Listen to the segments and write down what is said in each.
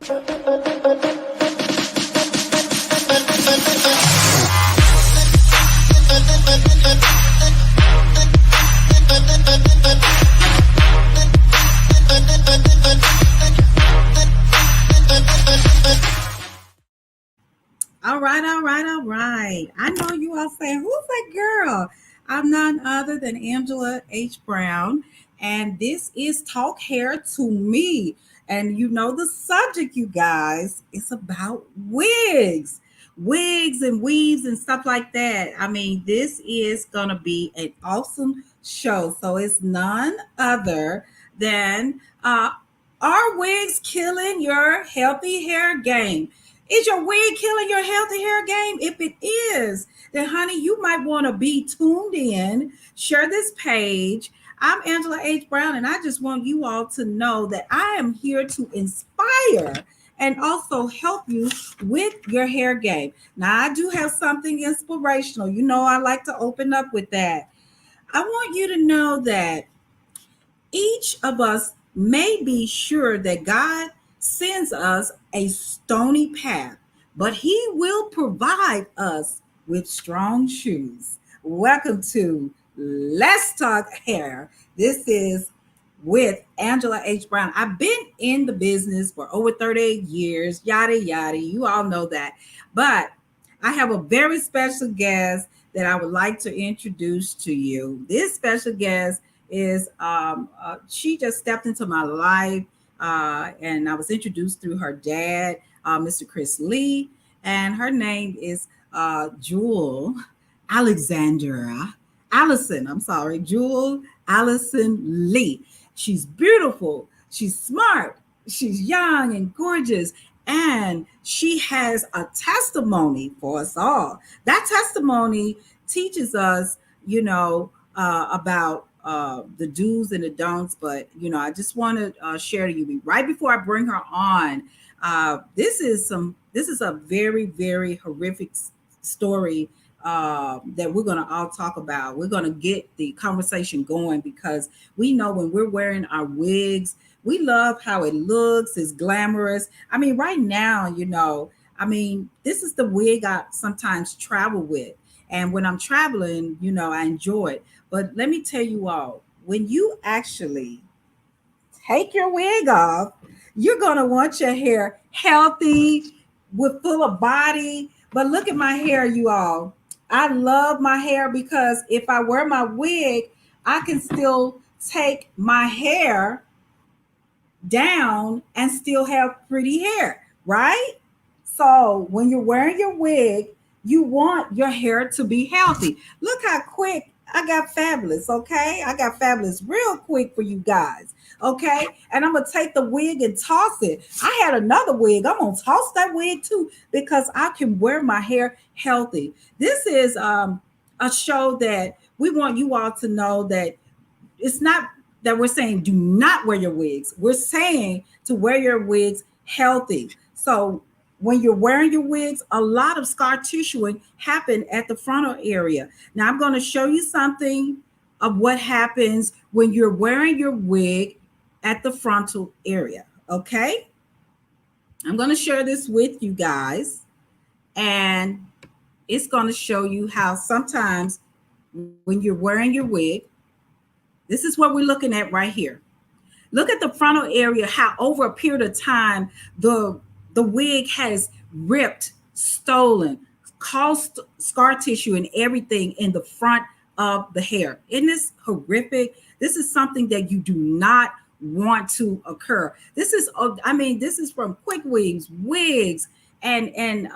All right. I know you all saying, who's that girl? I'm none other than Angela H. Brown, and this is Talk Hair to Me. And you know the subject, you guys, it's about wigs and weaves and stuff like that. I mean, this is going to be an awesome show. So it's none other than are wigs killing your healthy hair game? Is your wig killing your healthy hair game? If it is, then honey, you might want to be tuned in. Share this page. I'm Angela H. Brown, and I just want you all to know that I am here to inspire and also help you with your hair game. Now, I do have something inspirational. You know, I like to open up with that. I want you to know that each of us may be sure that God sends us a stony path, but He will provide us with strong shoes. Welcome to Let's Talk Hair. This is with Angela H. Brown. I've been in the business for over 38 years, yada, yada. You all know that. But I have a very special guest that I would like to introduce to you. This special guest is she just stepped into my life, and I was introduced through her dad, Mr. Chris Lee, and her name is Jewel Alexandra Allison. I'm sorry, Jewel Allison Lee. She's beautiful. She's smart. She's young and gorgeous. And she has a testimony for us all. That testimony teaches us, about the do's and the don'ts. But, I just want to share to you right before I bring her on. This is a very, very horrific story that we're going to all talk about. We're going to get the conversation going because we know when we're wearing our wigs, we love how it looks. It's glamorous. I mean, right now, this is the wig I sometimes travel with. And when I'm traveling, I enjoy it. But let me tell you all, when you actually take your wig off, you're going to want your hair healthy, with full of body. But look at my hair, you all. I love my hair because if I wear my wig, I can still take my hair down and still have pretty hair, right? So when you're wearing your wig, you want your hair to be healthy. Look how quick I got fabulous, okay? I got fabulous real quick for you guys, okay? And I'm going to take the wig and toss it. I had another wig. I'm going to toss that wig too because I can wear my hair healthy. This is a show that we want you all to know that it's not that we're saying do not wear your wigs. We're saying to wear your wigs healthy. So when you're wearing your wigs, a lot of scar tissuing happen at the frontal area. Now I'm going to show you something of what happens when you're wearing your wig at the frontal area. Okay. I'm going to share this with you guys, and it's going to show you how sometimes when you're wearing your wig, this is what we're looking at right here. Look at the frontal area, how over a period of time, the wig has ripped, stolen, caused scar tissue and everything in the front of the hair. Isn't this horrific? This is something that you do not want to occur. This is from quick wigs, and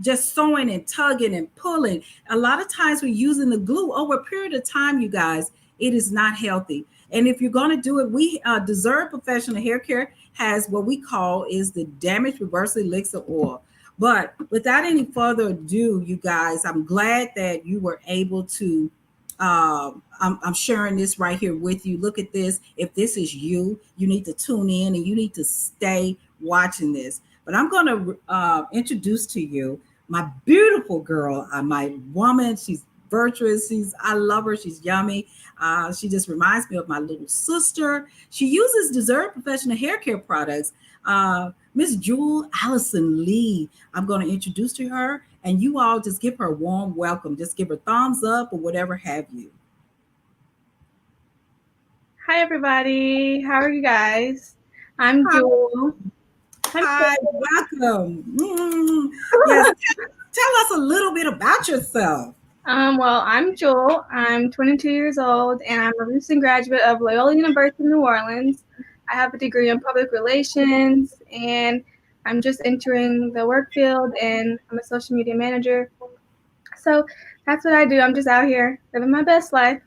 just sewing and tugging and pulling. A lot of times we're using the glue over a period of time, you guys. It is not healthy. And if you're going to do it, we Deserve Professional Hair Care has what we call is the damage reversal elixir oil. But without any further ado, you guys, I'm glad that you were able to, I'm sharing this right here with you. Look at this. If this is you, you need to tune in and you need to stay watching this. But I'm going to introduce to you my beautiful girl, my woman. She's virtuous. I love her. She's yummy. She just reminds me of my little sister. She uses Deserve Professional Hair Care products. Miss Jewel Allison Lee. I'm going to introduce to her, and you all just give her a warm welcome. Just give her thumbs up or whatever have you. Hi, everybody. How are you guys? I'm Hi, Jewel. I'm hi, welcome. Yes, tell us a little bit about yourself. well, I'm Jewel. I'm 22 years old, and I'm a recent graduate of Loyola University in New Orleans. I have a degree in public relations, and I'm just entering the work field, and I'm a social media manager. So that's what I do. I'm just out here living my best life.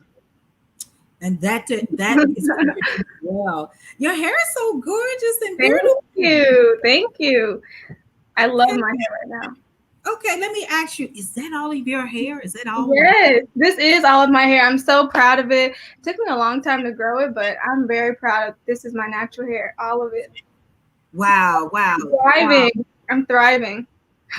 And that is what you're doing well. Your hair is so gorgeous and Thank beautiful. you. Thank you. I love Okay, my hair right now. okay. Let me ask you: is that all of your hair? Is that all of it? Yes, this is all of my hair. I'm so proud of it. It took me a long time to grow it, but I'm very proud of this is my natural hair, all of it. Wow, wow, wow. Thriving. I'm thriving.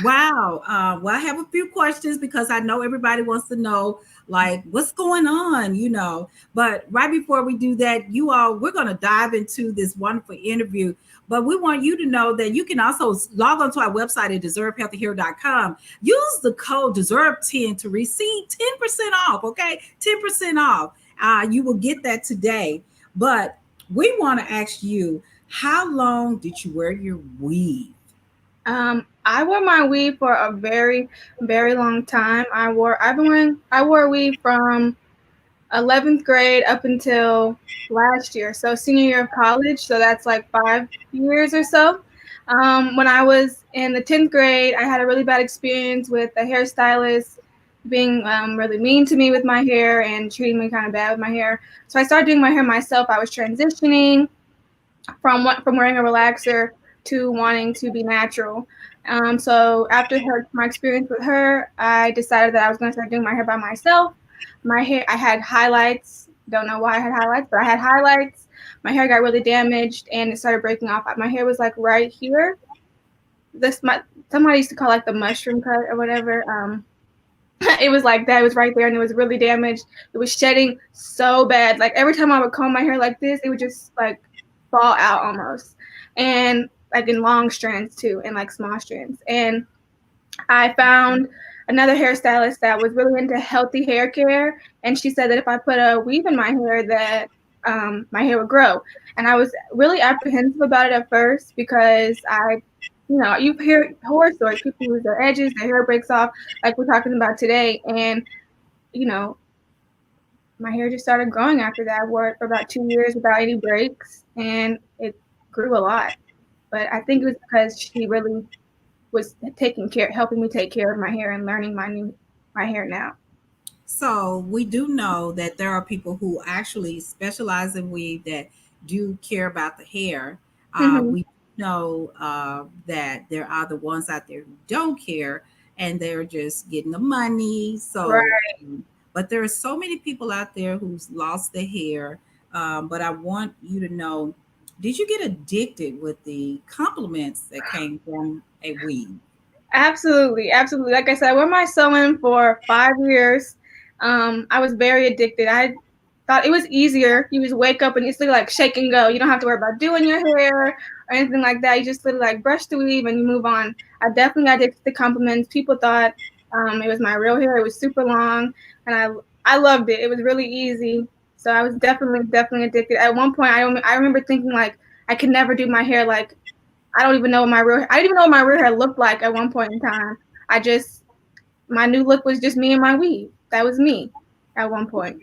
Wow. Well, I have a few questions because I know everybody wants to know, like, what's going on, But right before we do that, we're going to dive into this wonderful interview. But we want you to know that you can also log on to our website at deservehealthyhair.com. Use the code deserve10 to receive 10% off, okay? 10% off. You will get that today. But we want to ask you, how long did you wear your weave? I wore my weave for a very, very long time. I wore a weave from 11th grade up until last year, so senior year of college. So that's like 5 years or so. When I was in the 10th grade, I had a really bad experience with a hairstylist being really mean to me with my hair and treating me kind of bad with my hair. So I started doing my hair myself. I was transitioning from wearing a relaxer to wanting to be natural. So after my experience with her, I decided that I was going to start doing my hair by myself. My hair, I had highlights. Don't know why I had highlights, but I had highlights. My hair got really damaged and it started breaking off. My hair was like right here. Somebody used to call it like the mushroom cut or whatever. It was like that. It was right there and it was really damaged. It was shedding so bad. Like every time I would comb my hair like this, it would just like fall out almost. And like in long strands too, and like small strands. And I found another hairstylist that was really into healthy hair care, and she said that if I put a weave in my hair, that my hair would grow. And I was really apprehensive about it at first because you hear horror stories. People lose their edges, their hair breaks off, like we're talking about today, and you know, my hair just started growing after that. I wore it for about 2 years without any breaks, and it grew a lot. But I think it was because she really was helping me take care of my hair and learning my hair now. So we do know that there are people who actually specialize in weave that do care about the hair. Hmm. We know that there are the ones out there who don't care and they're just getting the money. Right. But there are so many people out there who's lost their hair. But I want you to know, did you get addicted with the compliments that came from a weave? Absolutely, absolutely. Like I said, I wore my sewing for 5 years. I was very addicted. I thought it was easier. You just wake up and it's literally like shake and go. You don't have to worry about doing your hair or anything like that. You just literally like brush the weave and you move on. I definitely got addicted to compliments. People thought it was my real hair. It was super long, and I loved it. It was really easy. So I was definitely addicted. At one point, I remember thinking like I could never do my hair like I didn't even know what my real hair looked like at one point in time. I just my new look was just me and my weave. That was me at one point.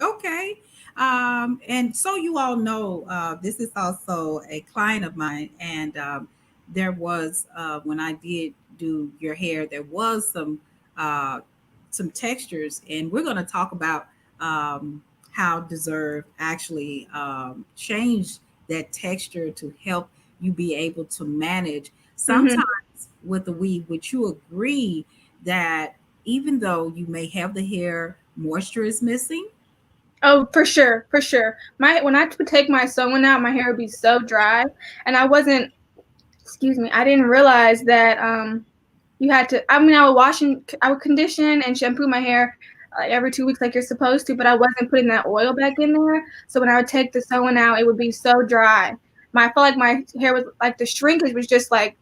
Okay. And so you all know, this is also a client of mine, and there was when I did do your hair, there was some textures, and we're going to talk about how Deserve actually changed that texture to help you be able to manage. Hmm. Sometimes with the weave, would you agree that even though you may have the hair, moisture is missing? Oh, for sure, for sure. My when I would take my sewing out, my hair would be so dry, and I wasn't. Excuse me. I didn't realize that you had to. I mean, I would condition and shampoo my hair like every 2 weeks like you're supposed to, but I wasn't putting that oil back in there. So when I would take the sewing out, it would be so dry. I felt like my hair was like the shrinkage was just like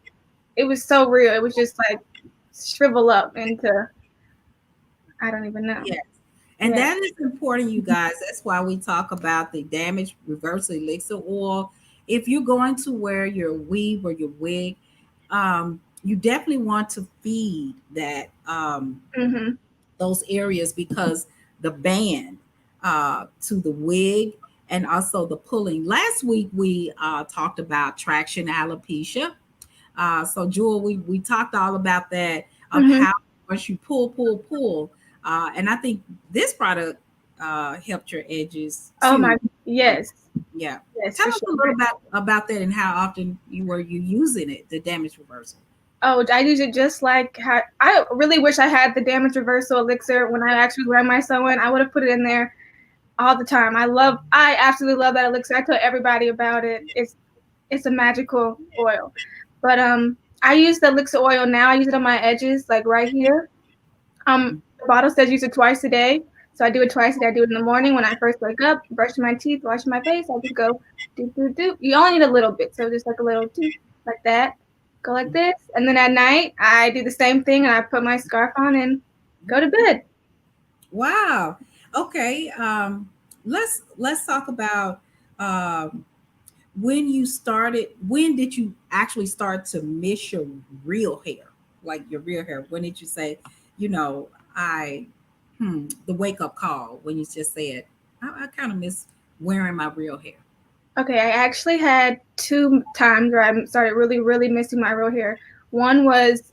it was so real. It was just like shrivel up into I don't even know. Yes. And Yeah. that is important, you guys. That's why we talk about the damage reversal elixir oil. If you're going to wear your weave or your wig, you definitely want to feed that Mhm. those areas, because the band to the wig and also the pulling. Last week we talked about traction alopecia. So Jewel, we talked all about that, of Mhm. how once you pull, and I think this product helped your edges Oh my, too. Um, yes. yeah. Yes, Tell for us a sure. little about that and how often you using it, the damage reversal. Oh, I use it just like how I really wish I had the damage reversal elixir when I actually wear my sewing. I would have put it in there all the time. I absolutely love that elixir. I tell everybody about it. It's a magical oil. But I use the elixir oil now. I use it on my edges, like right here. The bottle says use it twice a day. So I do it twice a day. I do it in the morning when I first wake up, brush my teeth, wash my face. I just go do do do. You only need a little bit, so just like a little do like that. Go like this, and then at night I do the same thing, and I put my scarf on and go to bed. Wow. Okay. Let's talk about um, when you started. When did you actually start to miss your real hair, like your real hair? When did you say, you know, I, the wake up call when you just said, I kind of miss wearing my real hair. Okay, I actually had 2 times where I started really, really missing my real hair. One was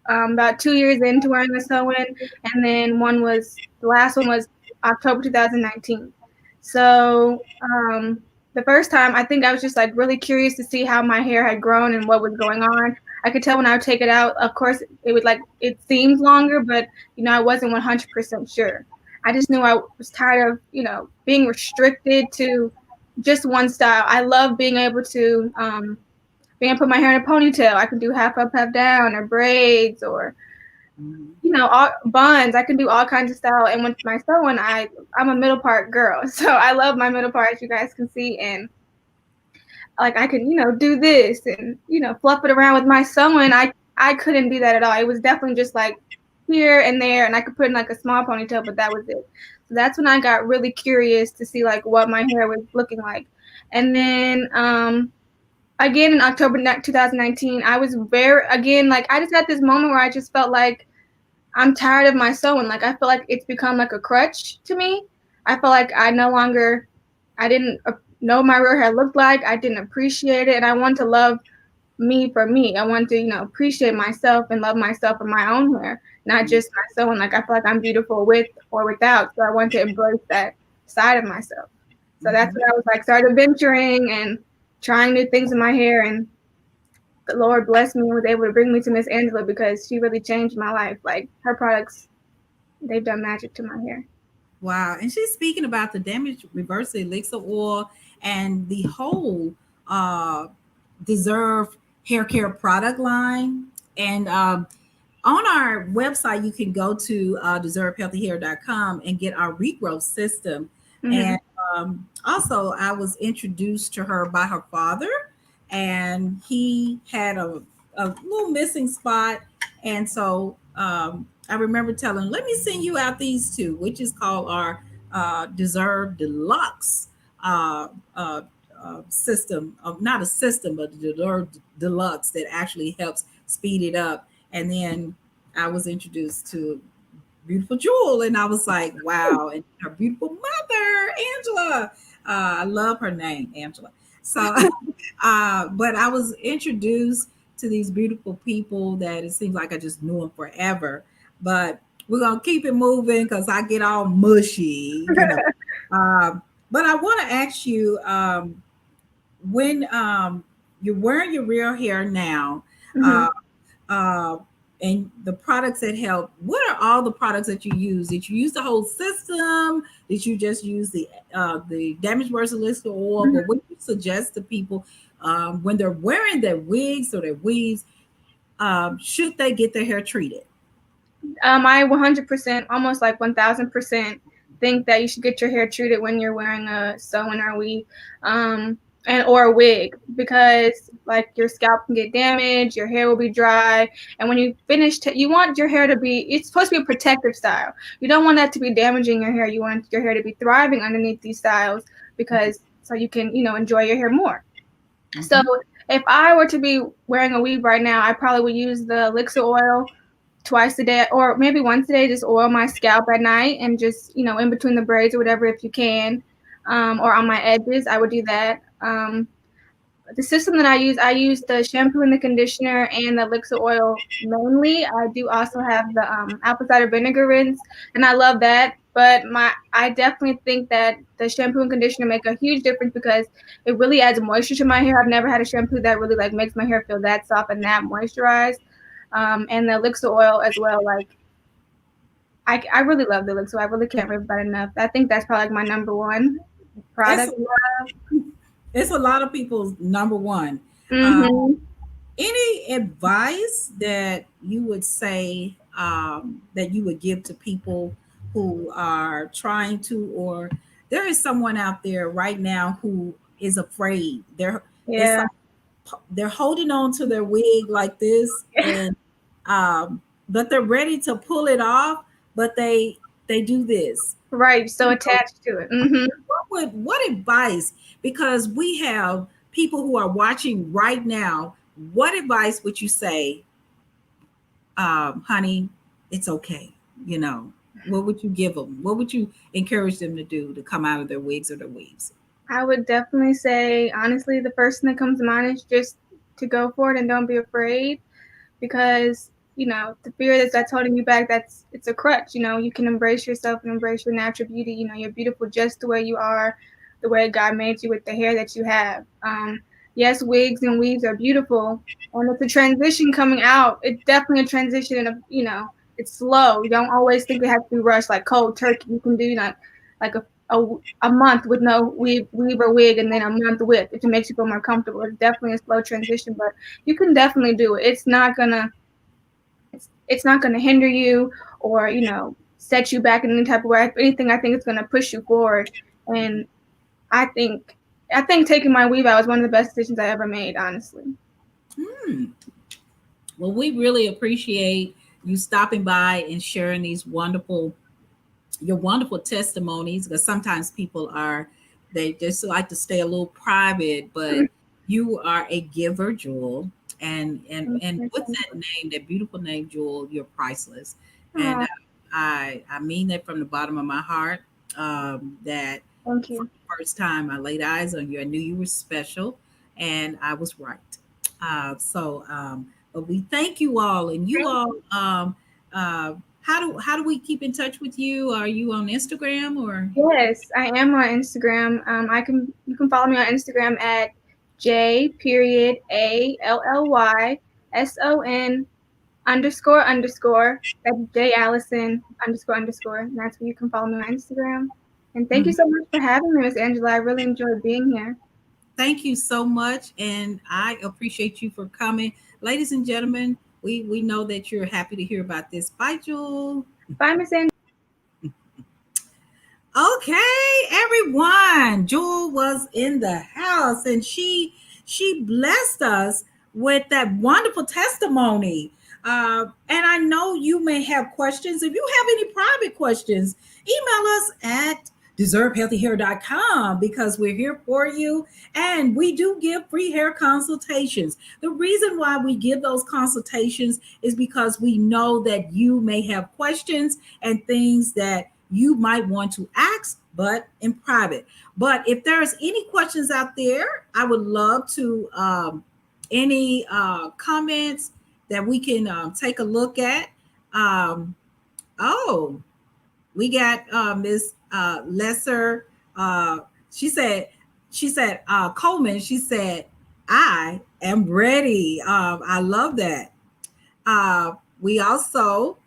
about 2 years into wearing the sewing, and then the last one was October 2019. So the first time, I think I was just like really curious to see how my hair had grown and what was going on. I could tell when I would take it out. Of course, it would like it seemed longer, but I wasn't 100% sure. I just knew I was tired of being restricted to just one style. I love being able to put my hair in a ponytail. I can do half up, half down, or braids, or Mhm. all buns. I can do all kinds of style. And with my sewing, I'm a middle part girl, so I love my middle part, as you guys can see. And like I can do this and fluff it around with my sewing. I couldn't do that at all. It was definitely just like here and there, and I could put in like a small ponytail, but that was it. So that's when I got really curious to see like what my hair was looking like. And then again in October 2019, I was very again like I just had this moment where I just felt like I'm tired of my sewing. Like I feel like it's become like a crutch to me. I feel like I didn't know my real hair looked like. I didn't appreciate it, and I want to love me for me. I want to appreciate myself and love myself for my own hair, not just my sewing. Like I feel like I'm beautiful with or without, so I want to embrace that side of myself. So that's Mhm. when I was like started venturing and trying new things in my hair, and the Lord blessed me and was able to bring me to Miss Angela because she really changed my life. Like her products, they've done magic to my hair. Wow. And she's speaking about the damage reversal elixir oil and the whole uh, Deserve hair care product line. And on our website, you can go to deservehealthyhair.com and get our regrowth system. Mm-hmm. And also, I was introduced to her by her father, and he had a little missing spot. And so I remember telling him, let me send you out these two, which is called our Deserve Deluxe uh, uh, system, of not a system, but the Deserve Deluxe that actually helps speed it up. And then I was introduced to beautiful Jewel, and I was like, wow, and her beautiful mother, Angela. I love her name, Angela. So, but I was introduced to these beautiful people that it seems like I just knew them forever. But we're gonna keep it moving because I get all mushy. But I want to ask you, when you're wearing your real hair now, Mm-hmm. uh, uh, and the products that help, what are all the products that you use? Did you use the whole system? Did you just use the damage reversal oil? But what do you suggest to people when they're wearing their wigs or their weaves? Should they get their hair treated? I 100%, almost like 1000%, think that you should get your hair treated when you're wearing a sew-in or weave, and or a wig, because like your scalp can get damaged, your hair will be dry, and when you finish, you want your hair to be. It's supposed to be a protective style. You don't want that to be damaging your hair. You want your hair to be thriving underneath these styles, because so you can enjoy your hair more. So Mhm. if I were to be wearing a weave right now, I probably would use the Elixir oil twice a day, or maybe once a day. Just oil my scalp at night, and just in between the braids or whatever, if you can, or on my edges, I would do that. The system that I use the shampoo and the conditioner and the Elixir oil mainly. I do also have the apple cider vinegar rinse, and I love that. But I definitely think that the shampoo and conditioner make a huge difference, because it really adds moisture to my hair. I've never had a shampoo that really like makes my hair feel that soft and that moisturized. And the Elixir oil as well. Like I really love the Elixir. I really can't rave about it enough. I think that's probably like my number one It's product. it's a lot of people's number one. Uh, Mm-hmm. any advice that you would say that you would give to people who are trying to, or there is someone out there right now who is afraid. It's Yeah. like they're holding on to their wig like this, and but they're ready to pull it off, but they do this. Right, so attached to it. Mhm. What advice, because we have people who are watching right now, what advice would you say, honey, it's okay, you know, what would you give them, what would you encourage them to do to come out of their wigs or their weaves? I would definitely say, honestly, the first thing that comes to mind is just to go for it and don't be afraid, because the fear that's holding you back, it's a crutch. You can embrace yourself and embrace your natural beauty. You're beautiful just the way you are, the way God made you with the hair that you have. Yes, wigs and weaves are beautiful, and it's a transition coming out. It's definitely a transition, and it's slow. You don't always think it has to be rushed like cold turkey. You can do like a month with no weave or wig, and then a month with, if it makes you feel more comfortable. It's definitely a slow transition, but you can definitely do it. It's not gonna hinder you, or set you back in any type of way. If anything, I think it's gonna push you forward. And I think I think taking my weave out was one of the best decisions I ever made, honestly. Hmm. Well, we really appreciate you stopping by and sharing these wonderful your wonderful testimonies, because sometimes people are, they just like to stay a little private, but you are a giver, Jewel. And with that name, that beautiful name, Jewel, you're priceless. And Oh, I mean that from the bottom of my heart. That thank from you. the first time I laid eyes on you, I knew you were special, and I was right. But we thank you all, and you all. How do we keep in touch with you? Are you on Instagram or? Yes, I am on Instagram. You can follow me on Instagram at J_ALLYSON__. That's J Allison __. And that's where you can follow me on Instagram. And thank you Mhm. so much for having me, Miss Angela. I really enjoyed being here. Thank you so much, and I appreciate you for coming, ladies and gentlemen. We know that you're happy to hear about this. Bye, Jewel. Bye, Miss Angela. Okay, everyone. Jewel was in the house, and she blessed us with that wonderful testimony. And I know you may have questions. If you have any private questions, email us at deservehealthyhair.com, because we're here for you, and we do give free hair consultations. The reason why we give those consultations is because we know that you may have questions and things that you might want to ask, but in private. But if there's any questions out there, I would love to any comments that we can take a look at. Um, oh, we got Miss Lesser. Uh, she said, Coleman. She said, I am ready. I love that. We also,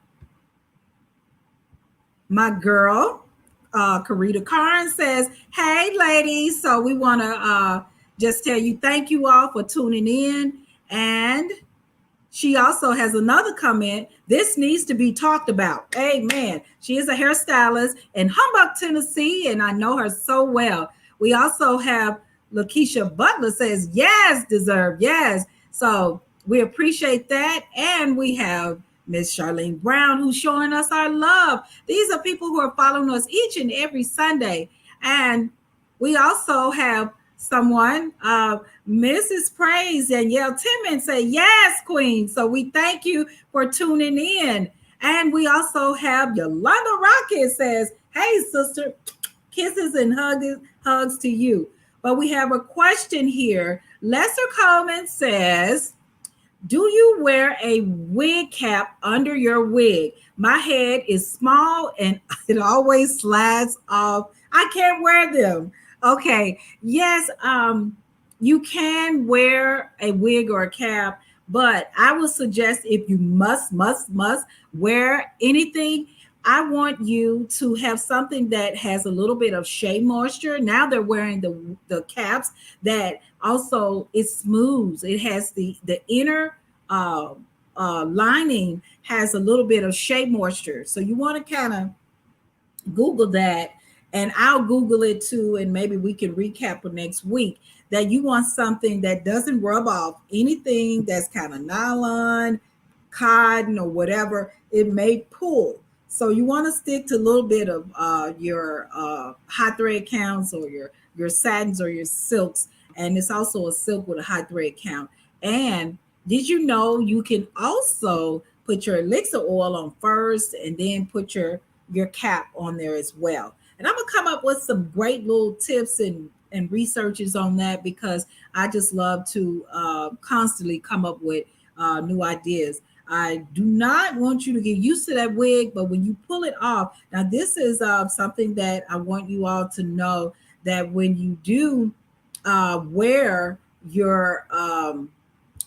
my girl, Karita Karn says, hey, ladies. So we want to just tell you thank you all for tuning in. And She also has another comment. This needs to be talked about. Amen. She is a hairstylist in Humboldt, Tennessee, and I know her so well. We also have Lakeisha Butler says, yes, deserve, yes. So we appreciate that. And we have Miss Charlene Brown, who's showing us our love. These are people who are following us each and every Sunday. And we also have someone, Mrs. Praise and Yell Timmons say, yes, Queen. So we thank you for tuning in. And we also have Yolanda Rocket says, hey, sister, kisses and hugs to you. But we have a question here. Lester Coleman says, do you wear a wig cap under your wig? My head is small and it always slides off. I can't wear them. Okay. Yes, you can wear a wig or a cap, but I would suggest if you must wear anything, I want you to have something that has a little bit of shea moisture. Now they're wearing the caps that also it smooths. It has the inner uh, lining has a little bit of shea moisture. So you want to kind of Google that, and I'll Google it too, and maybe we can recap for next week. That you want something that doesn't rub off anything that's kind of nylon, cotton, or whatever. It may pull. So you want to stick to a little bit of your hot thread counts or your satins or your silks, and it's also a silk with a hot thread count. And did you know you can also put your elixir oil on first, and then put your cap on there as well. And I'm gonna come up with some great little tips and researches on that because I just love to constantly come up with new ideas. I do not want you to get used to that wig, but when you pull it off, now this is something that I want you all to know that when you do wear your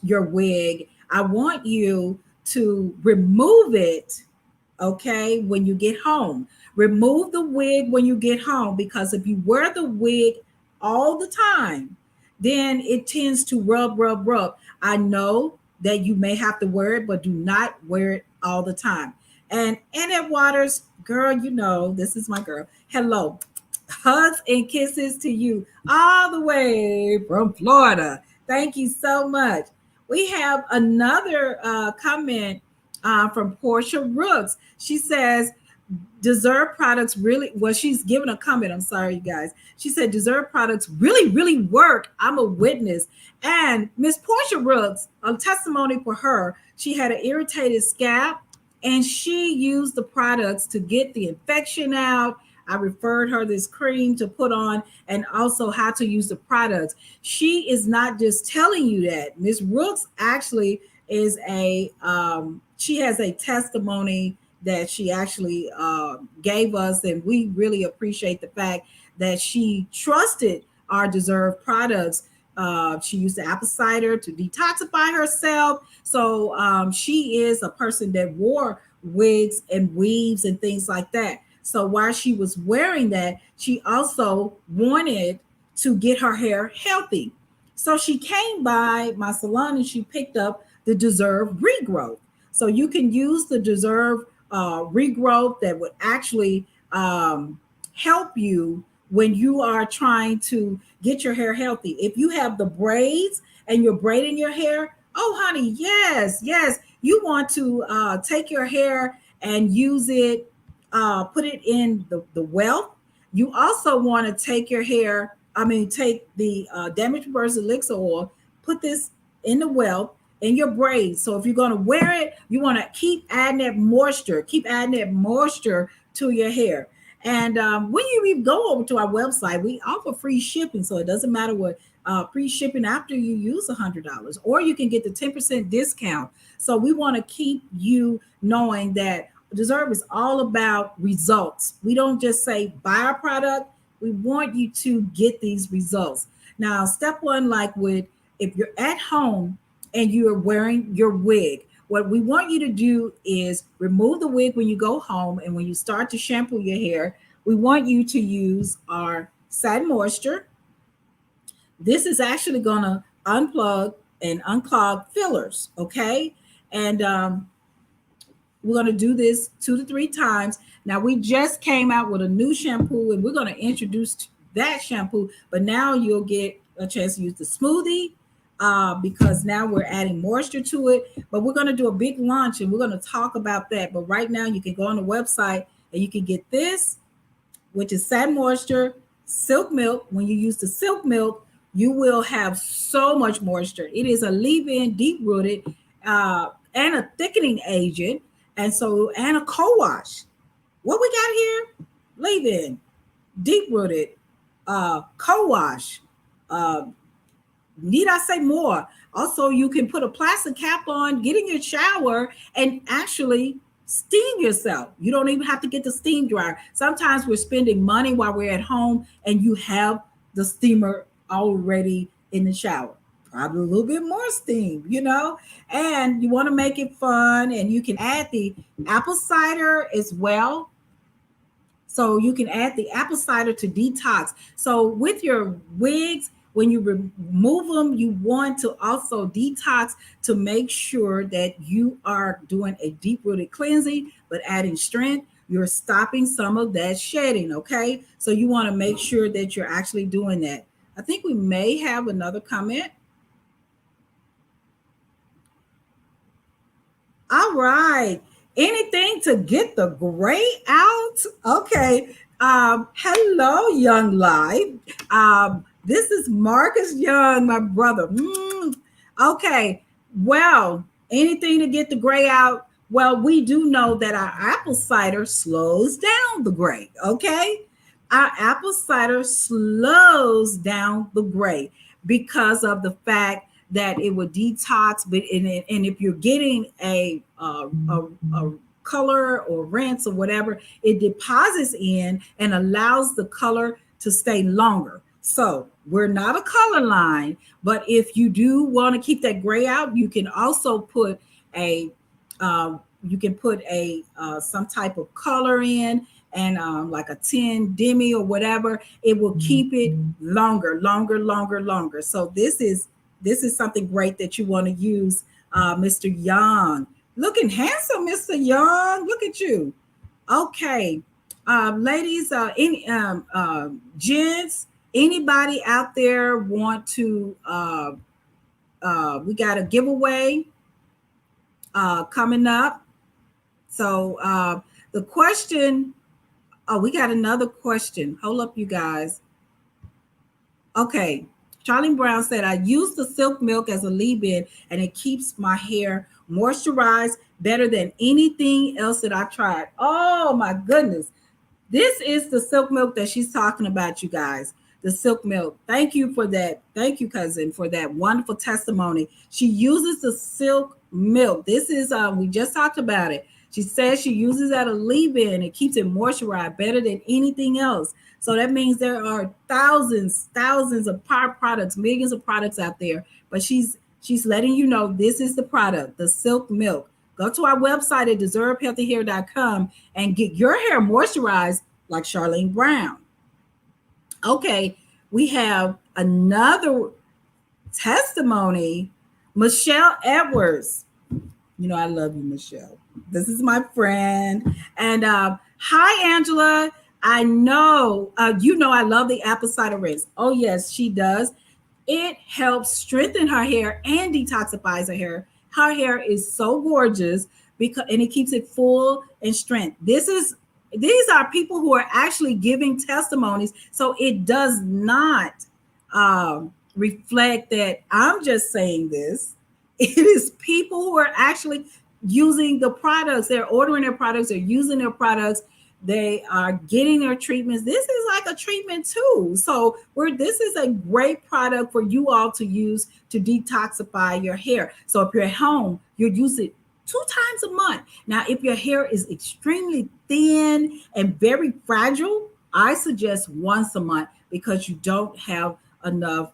wig, I want you to remove it, okay, when you get home. Remove the wig when you get home because if you wear the wig all the time, then it tends to rub. I know that you may have to wear it, but do not wear it all the time. And Annette Waters, girl, you know, this is my girl. Hello. Hugs and kisses to you all the way from Florida. Thank you so much. We have another comment from Portia Rooks. She says, Deserve products really, well, she's given a comment. I'm sorry, you guys. She said, Deserve products really work. I'm a witness. And Miss Portia Rooks, a testimony for her, she had an irritated scalp and she used the products to get the infection out. I referred her this cream to put on and also how to use the products. She is not just telling you that. Miss Rooks actually is she has a testimony that she actually gave us, and we really appreciate the fact that she trusted our Deserve products. She used the apple cider to detoxify herself. So she is a person that wore wigs and weaves and things like that. So while she was wearing that, she also wanted to get her hair healthy. So she came by my salon and she picked up the Deserve Regrowth. So you can use the Deserve regrowth that would actually help you when you are trying to get your hair healthy. If you have the braids and you're braiding your hair, oh, honey, yes. You want to take your hair and use it, put it in the wealth. You also want to take your hair, take the damage reverse elixir oil, put this in the wealth in your braids. So if you're going to wear it, you want to keep adding that moisture, to your hair. And when you go over to our website, we offer free shipping. So it doesn't matter what free shipping after you use $100, or you can get the 10% discount. So we want to keep you knowing that Deserve is all about results. We don't just say buy our product. We want you to get these results. Now, step one, like with if you're at home and you are wearing your wig, what we want you to do is remove the wig when you go home, and when you start to shampoo your hair, we want you to use our satin moisture. This is actually going to unplug and unclog fillers, okay? And we're going to do this 2 to 3 times. Now, we just came out with a new shampoo, and we're going to introduce that shampoo. But now you'll get a chance to use the smoothie because now we're adding moisture to it. But we're going to do a big launch, and we're going to talk about that. But right now, you can go on the website and you can get this, which is Satin Moisture Silk Milk. When you use the silk milk, you will have so much moisture. It is a leave-in, deep-rooted, and a thickening agent, and a co-wash. What we got here? Leave-in, deep-rooted, co-wash. Uh, Need I say more? Also, you can put a plastic cap on, get in your shower, and actually steam yourself. You don't even have to get the steam dryer. Sometimes we're spending money while we're at home, and you have the steamer already in the shower. Probably a little bit more steam, and you want to make it fun, and you can add the apple cider as well. So you can add the apple cider to detox. So with your wigs, when you remove them, you want to also detox to make sure that you are doing a deep rooted cleansing, but adding strength. You're stopping some of that shedding. Okay. So you want to make sure that you're actually doing that. I think we may have another comment. All right. Anything to get the gray out? Okay. Hello, Young Life. This is Marcus Young, my brother. Okay. Well, anything to get the gray out? Well, we do know that our apple cider slows down the gray. Okay. Our apple cider slows down the gray because of the fact that it would detox, but and if you're getting a color or rinse or whatever, it deposits in and allows the color to stay longer. So we're not a color line, but if you do want to keep that gray out, you can also put a some type of color in, and like a 10 demi or whatever. It will keep it longer. So this is something great that you want to use, Mr. Young. Looking handsome, Mr. Young. Look at you. Okay. Ladies, gents, anybody out there want to, we got a giveaway coming up. So the question, we got another question. Hold up, you guys. Okay. Charlie Brown said, I use the silk milk as a leave-in, and it keeps my hair moisturized better than anything else that I've tried. Oh, my goodness. This is the silk milk that she's talking about, you guys. The silk milk. Thank you for that. Thank you, cousin, for that wonderful testimony. She uses the silk milk. This is, we just talked about it. She says she uses that a leave-in. It keeps it moisturized better than anything else. So that means there are thousands of products, millions of products out there. But she's letting you know this is the product, the silk milk. Go to our website at deservehealthyhair.com and get your hair moisturized like Charlene Brown. Okay, we have another testimony. Michelle Edwards. You know, I love you, Michelle. This is my friend. And hi, Angela. I know, I love the apple cider rinse. Oh, yes, she does. It helps strengthen her hair and detoxifies her hair. Her hair is so gorgeous and it keeps it full and strength. These are people who are actually giving testimonies. So it does not reflect that I'm just saying this. It is people who are actually using the products. They're ordering their products. They're using their products. They are getting their treatments. This is like a treatment too. So this is a great product for you all to use to detoxify your hair. So if you're at home, you use it 2 times a month. Now, if your hair is extremely thin and very fragile, I suggest once a month because you don't have enough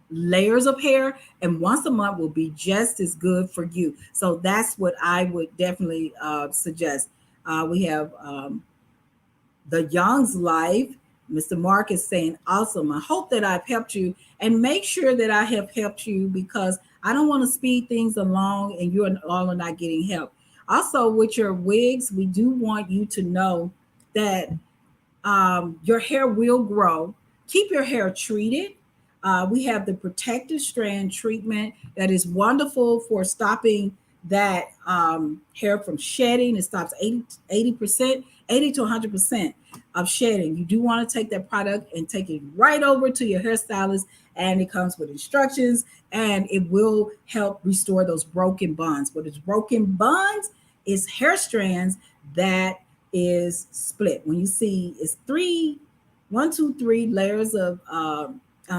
layers of hair, and once a month will be just as good for you. So that's what I would definitely suggest. We have the Young's Life. Mr. Mark is saying, awesome. I hope that I've helped you and make sure that I have helped you, because I don't want to speed things along and you're all are not getting help. Also, with your wigs, we do want you to know that your hair will grow. Keep your hair treated. We have the protective strand treatment that is wonderful for stopping that hair from shedding. It stops 80%, 80 to 100% of shedding. You do want to take that product and take it right over to your hairstylist, and it comes with instructions, and it will help restore those broken bonds. What is broken bonds is hair strands that is split. When you see it's one, two, three layers of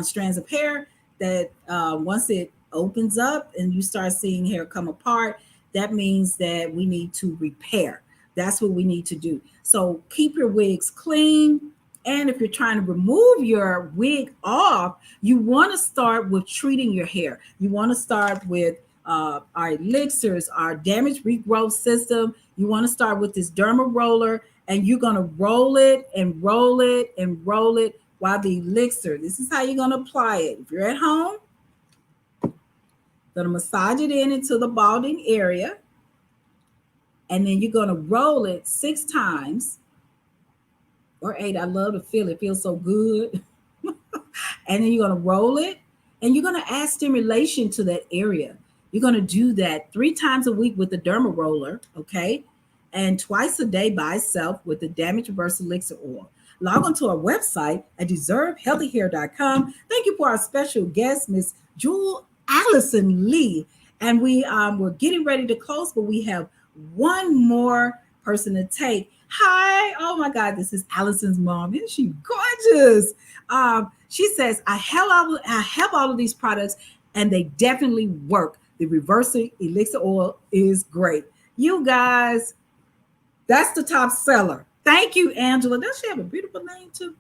strands of hair that once it opens up and you start seeing hair come apart, that means that we need to repair. That's what we need to do. So keep your wigs clean. And if you're trying to remove your wig off, you want to start with treating your hair. You want to start with our elixirs, our damage regrowth system. You want to start with this derma roller, and you're going to roll it and roll it and roll it while the elixir. This is how you're going to apply it. If you're at home, going to massage it into the balding area, and then you're going to roll it 6 times or 8. I love to feel it. It feels so good. And then you're going to roll it, and you're going to add stimulation to that area. You're going to do that 3 times a week with the derma roller, okay? And twice a day by itself with the damage reverse elixir oil. Log on to our website at deservehealthyhair.com. Thank you for our special guest, Miss Jewel Allison Lee. And we're getting ready to close, but we have one more person to take. Hi. Oh my God, this is Allison's mom. Isn't she gorgeous? She says, I have all of these products and they definitely work. The reversing elixir oil is great. You guys, that's the top seller. Thank you, Angela. Does she have a beautiful name too?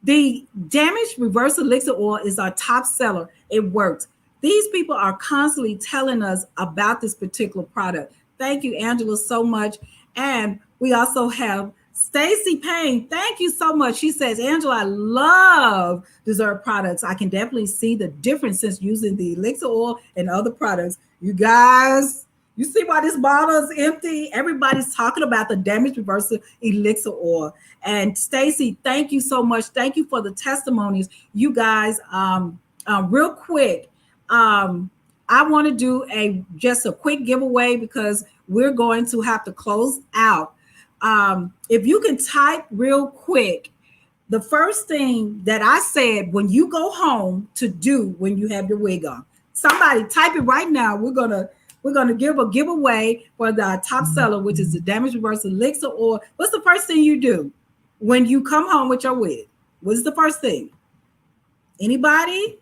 The damaged reverse elixir oil is our top seller. It works. These people are constantly telling us about this particular product. Thank you, Angela, so much. And we also have Stacy Payne. Thank you so much. She says, Angela, I love Deserve products. I can definitely see the difference since using the elixir oil and other products. You guys, you see why this bottle is empty? Everybody's talking about the damage reversal elixir oil. And Stacy, thank you so much. Thank you for the testimonies. You guys, real quick, I want to do just a quick giveaway because we're going to have to close out. If you can type real quick, the first thing that I said when you go home to do when you have your wig on, somebody type it right now. We're gonna give a giveaway for the top seller, which is the damage reverse elixir oil. What's the first thing you do when you come home with your wig? What's the first thing? Anybody?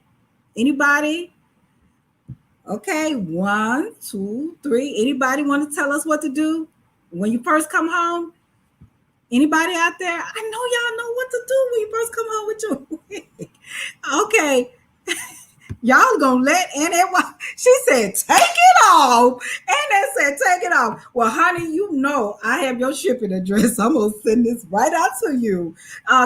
Okay, 1, 2, 3. Anybody want to tell us what to do when you first come home? Anybody out there? I know y'all know what to do when you first come home with your wig. Okay. Y'all gonna let Annette walk. She said, take it off. Annette said, take it off. Well, honey, you know I have your shipping address. I'm gonna send this right out to you.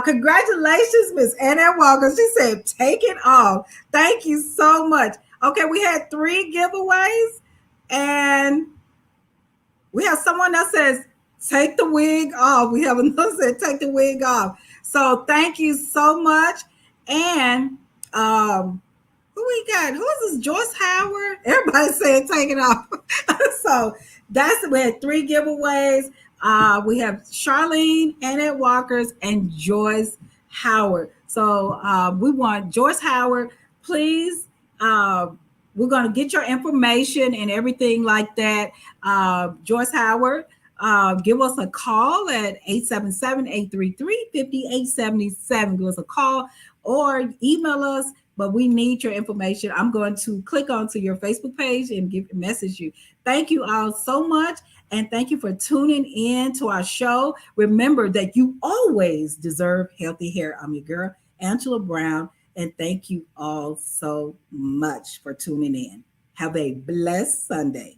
Congratulations, Miss Annette Walker. She said, take it off. Thank you so much. Okay, we had 3 giveaways, and we have someone that says, take the wig off. We have another that said, take the wig off. So thank you so much. And who we got? Who is this? Joyce Howard? Everybody said take it off. So we had 3 giveaways. We have Charlene, Annette Walkers, and Joyce Howard. So we want Joyce Howard, please. We're going to get your information and everything like that. Joyce Howard, give us a call at 877-833-5877. Give us a call or email us, but we need your information. I'm going to click onto your Facebook page and message you. Thank you all so much. And thank you for tuning in to our show. Remember that you always deserve healthy hair. I'm your girl, Angela Brown. And thank you all so much for tuning in. Have a blessed Sunday.